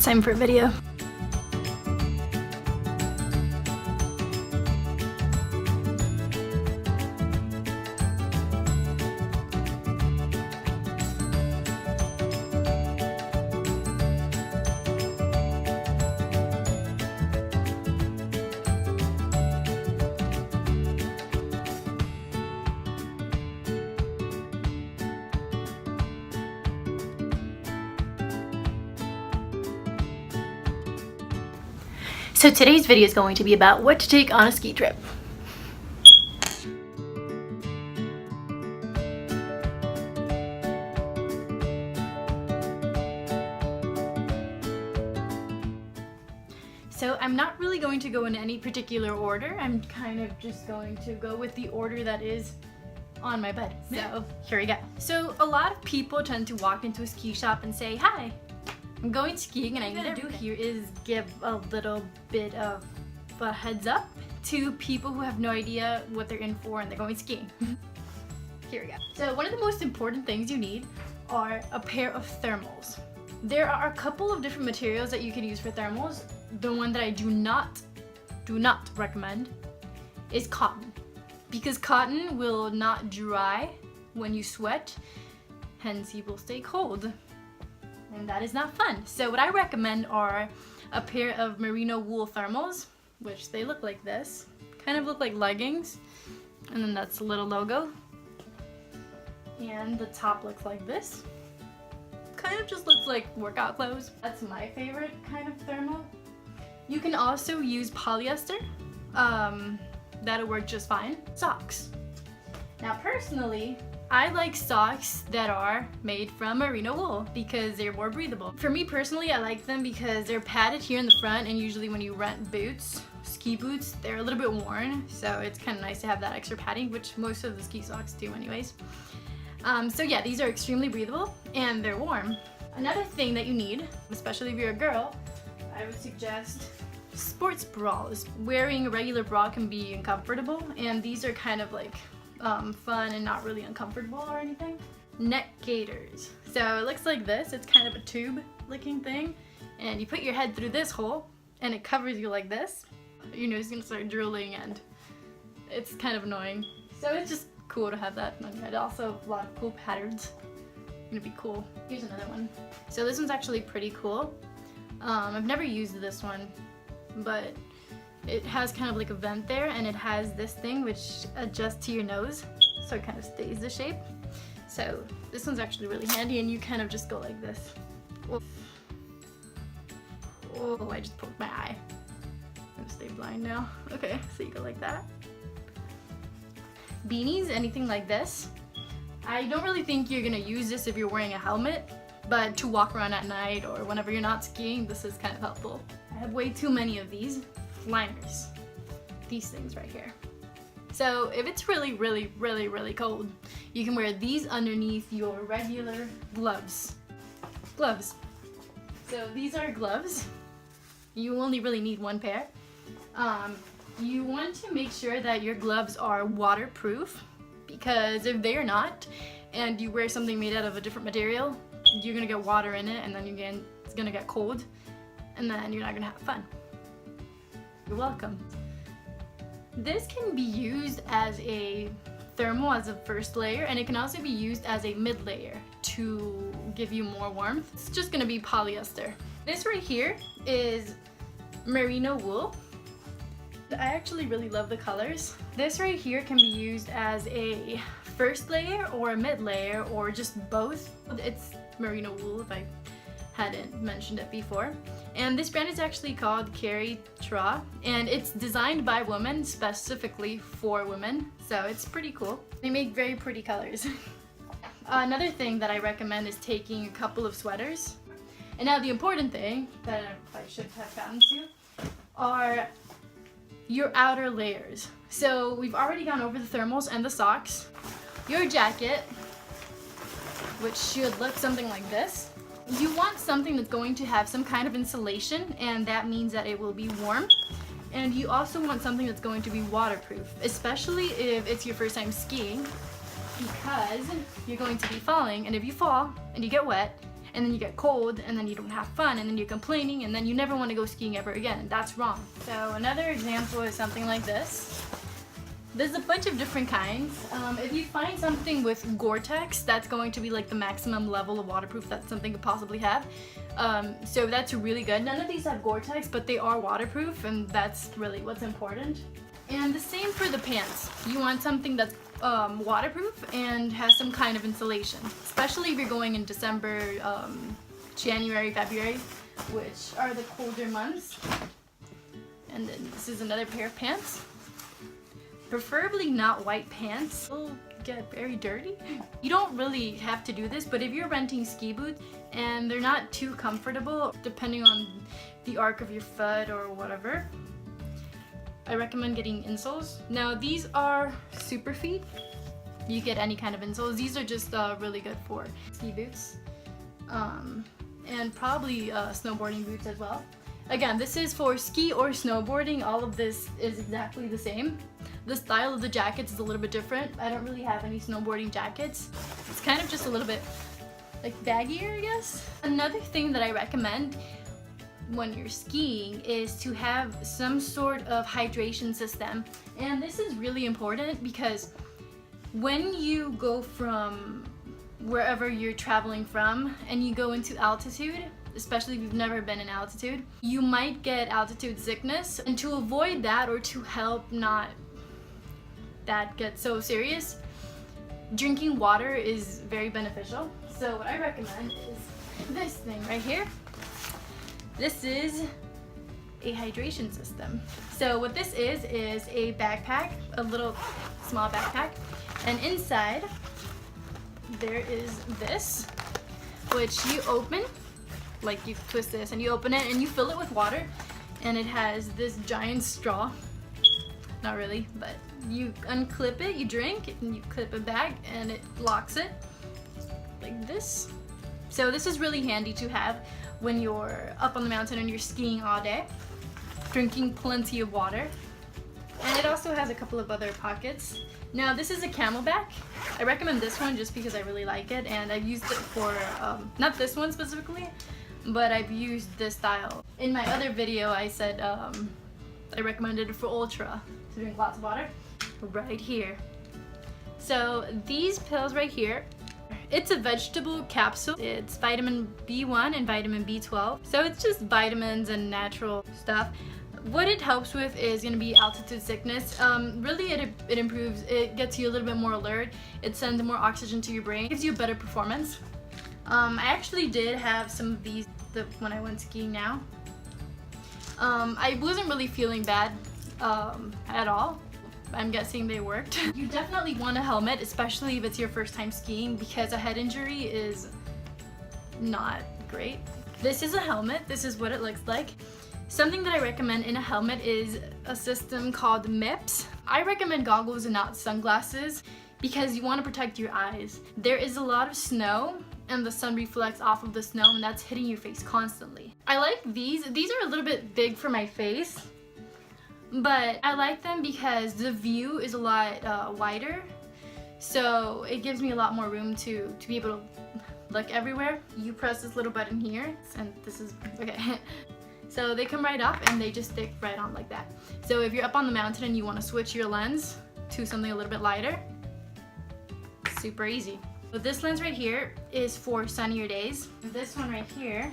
time for a video. So today's video is going to be about what to take on a ski trip. So I'm not really going to go in any particular order. I'm kind of just going to go with the order that is on my bed. So here we go. So a lot of people tend to walk into a ski shop and say, "Hi, I'm going skiing," and I'm gonna do here is give a little bit of a heads up to people who have no idea what they're in for and they're going skiing. Here we go. So one of the most important things you need are a pair of thermals. There are a couple of different materials that you can use for thermals. The one that I do not recommend is cotton, because cotton will not dry when you sweat, hence you will stay cold. And that is not fun. So what I recommend are a pair of merino wool thermals, which they look like this. Kind of look like leggings. And then that's the little logo. And the top looks like this. Kind of just looks like workout clothes. That's my favorite kind of thermal. You can also use polyester. That'll work just fine. Socks. Now personally, I like socks that are made from merino wool because they're more breathable. For me personally, I like them because they're padded here in the front, and usually when you rent boots, ski boots, they're a little bit worn, so it's kind of nice to have that extra padding, which most of the ski socks do anyways. So yeah, these are extremely breathable and they're warm. Another thing that you need, especially if you're a girl, I would suggest sports bras. Wearing a regular bra can be uncomfortable, and these are kind of like fun and not really uncomfortable or anything. Neck gaiters. So it looks like this. It's kind of a tube looking thing, and you put your head through this hole and it covers you like this. Your nose is gonna start drooling and it's kind of annoying. So it's just cool to have that on your head. Also a lot of cool patterns. Gonna be cool. Here's another one. So this one's actually pretty cool. I've never used this one, but it has kind of like a vent there, and it has this thing which adjusts to your nose, so it kind of stays the shape. So this one's actually really handy, and you kind of just go like this. Oh, I just poked my eye. I'm gonna stay blind now. Okay, so you go like that. Beanies, anything like this. I don't really think you're gonna use this if you're wearing a helmet, but to walk around at night or whenever you're not skiing, this is kind of helpful. I have way too many of these. Liners, these things right here. So if it's really cold, you can wear these underneath your regular gloves. So these are gloves. You only really need one pair. You want to make sure that your gloves are waterproof, because if they are not and you wear something made out of a different material, you're gonna get water in it, and then it's gonna get cold, and then you're not gonna have fun. You're welcome. This can be used as a thermal, as a first layer, and it can also be used as a mid layer to give you more warmth. It's just gonna be polyester. This right here is merino wool. I actually really love the colors. This right here can be used as a first layer or a mid layer or just both. It's merino wool, if I hadn't mentioned it before. And this brand is actually called Carrie Tra, and it's designed by women, specifically for women, so it's pretty cool. They make very pretty colors. Another thing that I recommend is taking a couple of sweaters. And now the important thing that I should have gotten to are your outer layers. So we've already gone over the thermals and the socks. Your jacket, which should look something like this. You want something that's going to have some kind of insulation, and that means that it will be warm. And you also want something that's going to be waterproof, especially if it's your first time skiing, because you're going to be falling, and if you fall and you get wet and then you get cold, and then you don't have fun, and then you're complaining, and then you never want to go skiing ever again, and that's wrong. So another example is something like this. There's a bunch of different kinds. If you find something with Gore-Tex, that's going to be like the maximum level of waterproof that something could possibly have. So that's really good. None of these have Gore-Tex, but they are waterproof, and that's really what's important. And the same for the pants. You want something that's waterproof and has some kind of insulation, especially if you're going in December, January, February, which are the colder months. And then this is another pair of pants. Preferably not white pants. They'll get very dirty. You don't really have to do this, but if you're renting ski boots and they're not too comfortable, depending on the arc of your foot or whatever, I recommend getting insoles. Now these are Superfeet. You get any kind of insoles. These are just really good for ski boots and probably snowboarding boots as well. Again, this is for ski or snowboarding. All of this is exactly the same. The style of the jackets is a little bit different. I don't really have any snowboarding jackets. It's kind of just a little bit like baggier, I guess. Another thing that I recommend when you're skiing is to have some sort of hydration system. And this is really important because when you go from wherever you're traveling from and you go into altitude, especially if you've never been in altitude, you might get altitude sickness. And to avoid that, or to help not that get so serious, drinking water is very beneficial. So what I recommend is this thing right here. This is a hydration system. So what this is a backpack, a little small backpack, and inside there is this, which you open, like you twist this and you open it and you fill it with water, and it has this giant straw. Not really, but you unclip it, you drink, and you clip it back and it locks it like this. So this is really handy to have when you're up on the mountain and you're skiing all day, drinking plenty of water. And it also has a couple of other pockets. Now this is a Camelback. I recommend this one just because I really like it, and I've used it for, not this one specifically, but I've used this style. In my other video I said I recommended it for ultra, to drink lots of water, right here. So these pills right here, it's a vegetable capsule. It's vitamin B1 and vitamin B12. So it's just vitamins and natural stuff. What it helps with is going to be altitude sickness. Really it improves, it gets you a little bit more alert. It sends more oxygen to your brain, gives you a better performance. I actually did have some of these when I went skiing now. I wasn't really feeling bad at all. I'm guessing they worked. You definitely want a helmet, especially if it's your first time skiing, because a head injury is not great. This is a helmet. This is what it looks like. Something that I recommend in a helmet is a system called MIPS. I recommend goggles and not sunglasses because you want to protect your eyes. There is a lot of snow and the sun reflects off of the snow, and that's hitting your face constantly. I like these. These are a little bit big for my face, but I like them because the view is a lot wider, so it gives me a lot more room to be able to look everywhere. You press this little button here, and this is, okay. So they come right up and they just stick right on like that. So if you're up on the mountain and you want to switch your lens to something a little bit lighter, super easy. So this lens right here is for sunnier days. This one right here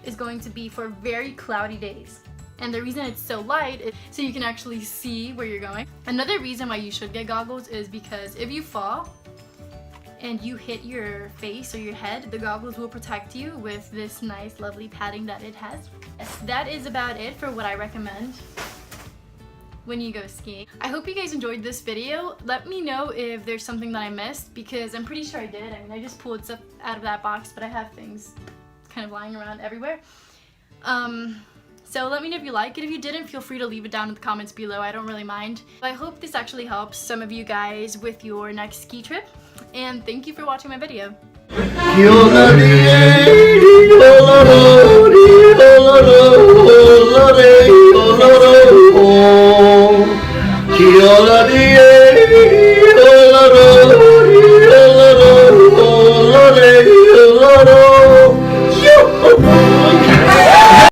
is going to be for very cloudy days. And the reason it's so light is so you can actually see where you're going. Another reason why you should get goggles is because if you fall and you hit your face or your head, the goggles will protect you with this nice lovely padding that it has. Yes, that is about it for what I recommend when you go skiing. I hope you guys enjoyed this video. Let me know if there's something that I missed, because I'm pretty sure I did. I mean, I just pulled stuff out of that box, but I have things kind of lying around everywhere. So let me know if you like it. If you didn't, feel free to leave it down in the comments below. I don't really mind. I hope this actually helps some of you guys with your next ski trip. And thank you for watching my video.